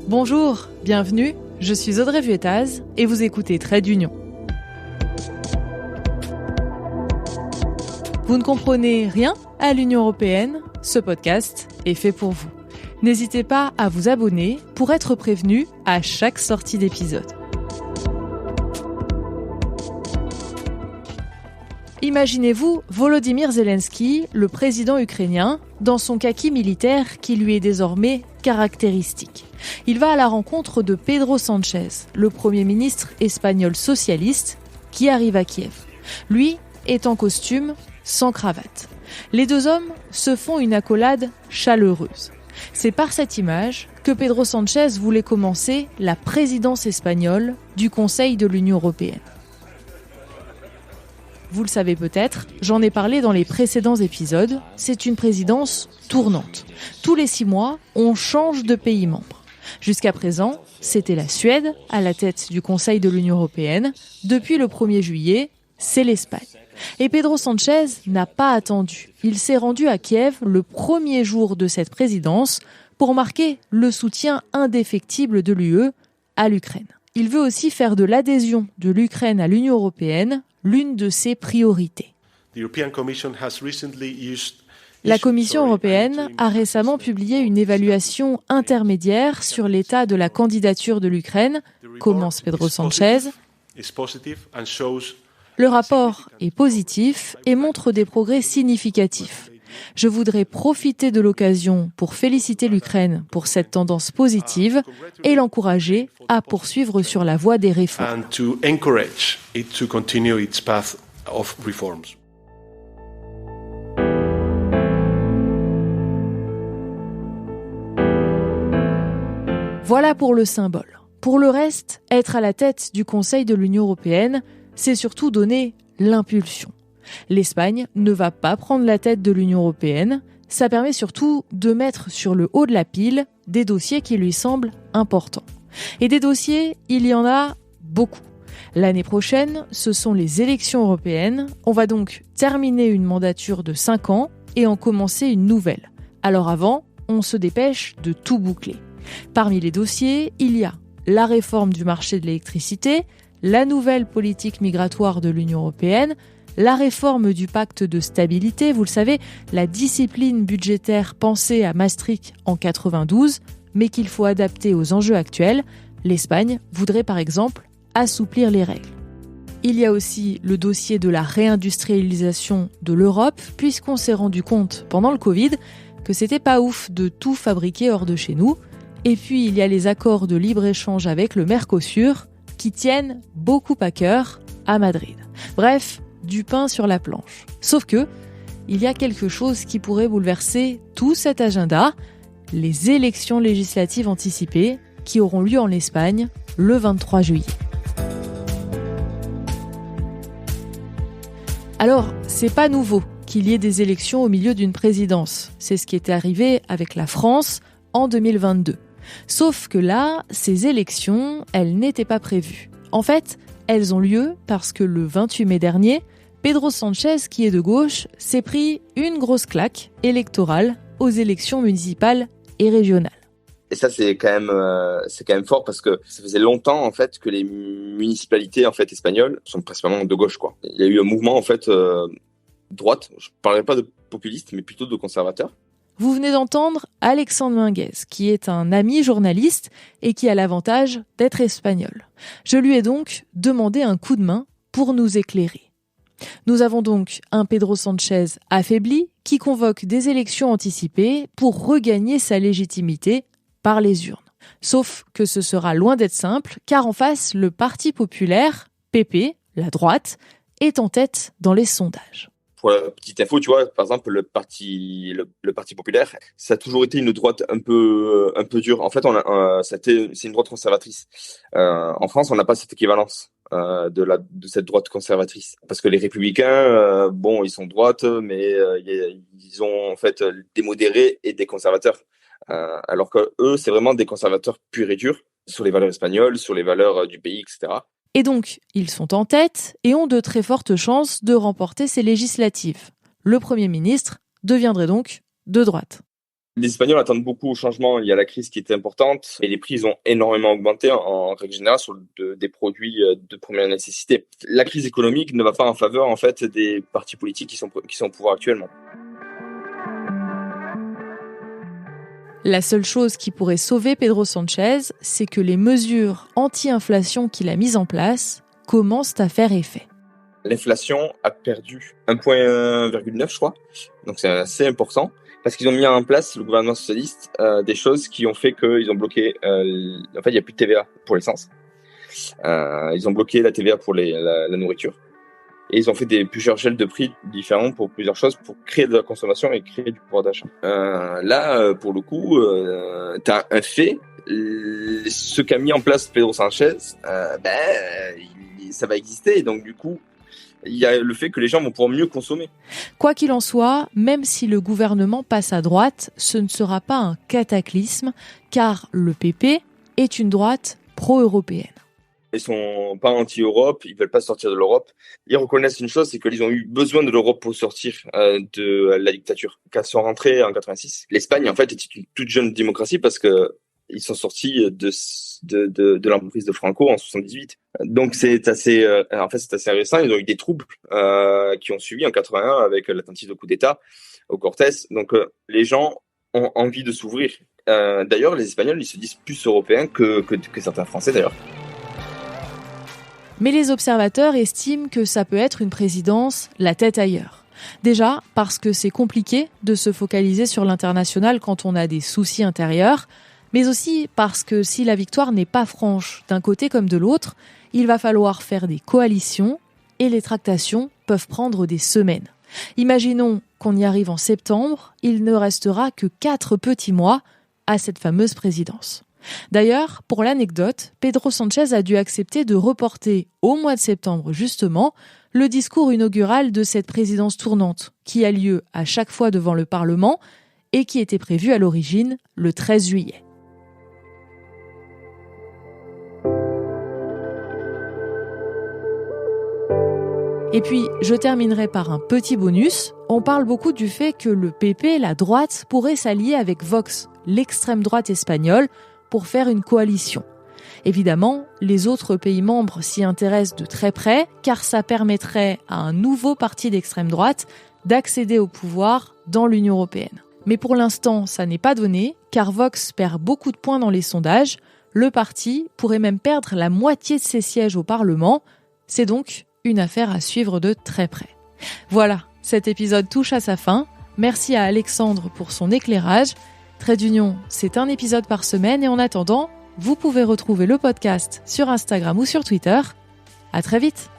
Bonjour, bienvenue, je suis Audrey Vuettaz et vous écoutez Trait d'Union. Vous ne comprenez rien à l'Union européenne? Ce podcast est fait pour vous. N'hésitez pas à vous abonner pour être prévenu à chaque sortie d'épisode. Imaginez-vous Volodymyr Zelensky, le président ukrainien, dans son kaki militaire qui lui est désormais caractéristique. Il va à la rencontre de Pedro Sánchez, le Premier ministre espagnol socialiste, qui arrive à Kiev. Lui est en costume, sans cravate. Les deux hommes se font une accolade chaleureuse. C'est par cette image que Pedro Sánchez voulait commencer la présidence espagnole du Conseil de l'Union européenne. Vous le savez peut-être, j'en ai parlé dans les précédents épisodes, c'est une présidence tournante. Tous les 6 mois, on change de pays membre. Jusqu'à présent, c'était la Suède à la tête du Conseil de l'Union européenne. Depuis le 1er juillet, c'est l'Espagne. Et Pedro Sánchez n'a pas attendu. Il s'est rendu à Kiev le premier jour de cette présidence pour marquer le soutien indéfectible de l'UE à l'Ukraine. Il veut aussi faire de l'adhésion de l'Ukraine à l'Union européenne l'une de ses priorités. La Commission européenne a récemment publié une évaluation intermédiaire sur l'état de la candidature de l'Ukraine, commence Pedro Sánchez. Le rapport est positif et montre des progrès significatifs. Je voudrais profiter de l'occasion pour féliciter l'Ukraine pour cette tendance positive et l'encourager à poursuivre sur la voie des réformes. Voilà pour le symbole. Pour le reste, être à la tête du Conseil de l'Union européenne, c'est surtout donner l'impulsion. L'Espagne ne va pas prendre la tête de l'Union européenne. Ça permet surtout de mettre sur le haut de la pile des dossiers qui lui semblent importants. Et des dossiers, il y en a beaucoup. L'année prochaine, ce sont les élections européennes. On va donc terminer une mandature de 5 ans et en commencer une nouvelle. Alors avant, on se dépêche de tout boucler. Parmi les dossiers, il y a la réforme du marché de l'électricité, la nouvelle politique migratoire de l'Union européenne, la réforme du pacte de stabilité, vous le savez, la discipline budgétaire pensée à Maastricht en 92, mais qu'il faut adapter aux enjeux actuels. L'Espagne voudrait par exemple assouplir les règles. Il y a aussi le dossier de la réindustrialisation de l'Europe, puisqu'on s'est rendu compte pendant le Covid que c'était pas ouf de tout fabriquer hors de chez nous. Et puis il y a les accords de libre-échange avec le Mercosur, qui tiennent beaucoup à cœur à Madrid. Bref, du pain sur la planche. Sauf que, il y a quelque chose qui pourrait bouleverser tout cet agenda, les élections législatives anticipées qui auront lieu en Espagne le 23 juillet. Alors, c'est pas nouveau qu'il y ait des élections au milieu d'une présidence. C'est ce qui était arrivé avec la France en 2022. Sauf que là, ces élections, elles n'étaient pas prévues. En fait, elles ont lieu parce que le 28 mai dernier, Pedro Sánchez, qui est de gauche, s'est pris une grosse claque électorale aux élections municipales et régionales. Et ça, c'est quand même fort parce que ça faisait longtemps, en fait, que les municipalités, en fait, espagnoles sont principalement de gauche, quoi. Il y a eu un mouvement, en fait, droite. Je parlerai pas de populiste, mais plutôt de conservateur. Vous venez d'entendre Alexandre Minguez, qui est un ami journaliste et qui a l'avantage d'être espagnol. Je lui ai donc demandé un coup de main pour nous éclairer. Nous avons donc un Pedro Sánchez affaibli qui convoque des élections anticipées pour regagner sa légitimité par les urnes. Sauf que ce sera loin d'être simple, car en face, le Parti populaire, PP, la droite, est en tête dans les sondages. Pour la petite info, tu vois, par exemple, le parti populaire, ça a toujours été une droite un peu dure. En fait, c'est une droite conservatrice. En France, on n'a pas cette équivalence de cette droite conservatrice, parce que les républicains, ils sont droite, mais ils ont en fait des modérés et des conservateurs. Alors que eux, c'est vraiment des conservateurs purs et durs sur les valeurs espagnoles, sur les valeurs du pays, etc. Et donc, ils sont en tête et ont de très fortes chances de remporter ces législatives. Le Premier ministre deviendrait donc de droite. Les Espagnols attendent beaucoup au changement. Il y a la crise qui était importante et les prix ils ont énormément augmenté en règle générale sur des produits de première nécessité. La crise économique ne va pas en faveur en fait des partis politiques qui sont au pouvoir actuellement. La seule chose qui pourrait sauver Pedro Sánchez, c'est que les mesures anti-inflation qu'il a mises en place commencent à faire effet. L'inflation a perdu 1,9 je crois, donc c'est assez important. Parce qu'ils ont mis en place, le gouvernement socialiste, des choses qui ont fait qu'ils ont bloqué... en fait, il n'y a plus de TVA pour l'essence. Ils ont bloqué la TVA pour la nourriture. Et ils ont fait plusieurs gels de prix différents pour plusieurs choses, pour créer de la consommation et créer du pouvoir d'achat. Là, pour le coup, tu as un fait. Ce qu'a mis en place Pedro Sánchez, ça va exister. Et donc, du coup, il y a le fait que les gens vont pouvoir mieux consommer. Quoi qu'il en soit, même si le gouvernement passe à droite, ce ne sera pas un cataclysme, car le PP est une droite pro-européenne. Ils sont pas anti-Europe, ils veulent pas sortir de l'Europe. Ils reconnaissent une chose, c'est qu'ils ont eu besoin de l'Europe pour sortir de la dictature. Quand ils sont rentrés en 86, l'Espagne en fait était une toute jeune démocratie parce que ils sont sortis de l'emprise de Franco en 78. Donc c'est assez récent. Ils ont eu des troubles qui ont suivi en 81 avec la tentative de coup d'État au Cortés. Donc les gens ont envie de s'ouvrir. D'ailleurs, les Espagnols, ils se disent plus européens que certains Français d'ailleurs. Mais les observateurs estiment que ça peut être une présidence la tête ailleurs. Déjà parce que c'est compliqué de se focaliser sur l'international quand on a des soucis intérieurs, mais aussi parce que si la victoire n'est pas franche d'un côté comme de l'autre, il va falloir faire des coalitions et les tractations peuvent prendre des semaines. Imaginons qu'on y arrive en septembre, il ne restera que 4 petits mois à cette fameuse présidence. D'ailleurs, pour l'anecdote, Pedro Sánchez a dû accepter de reporter au mois de septembre justement le discours inaugural de cette présidence tournante qui a lieu à chaque fois devant le Parlement et qui était prévu à l'origine le 13 juillet. Et puis, je terminerai par un petit bonus. On parle beaucoup du fait que le PP, la droite, pourrait s'allier avec Vox, l'extrême droite espagnole, pour faire une coalition. Évidemment, les autres pays membres s'y intéressent de très près, car ça permettrait à un nouveau parti d'extrême droite d'accéder au pouvoir dans l'Union européenne. Mais pour l'instant, ça n'est pas donné, car Vox perd beaucoup de points dans les sondages. Le parti pourrait même perdre la moitié de ses sièges au Parlement. C'est donc une affaire à suivre de très près. Voilà, cet épisode touche à sa fin. Merci à Alexandre pour son éclairage. Trait d'Union, c'est un épisode par semaine et en attendant, vous pouvez retrouver le podcast sur Instagram ou sur Twitter. À très vite!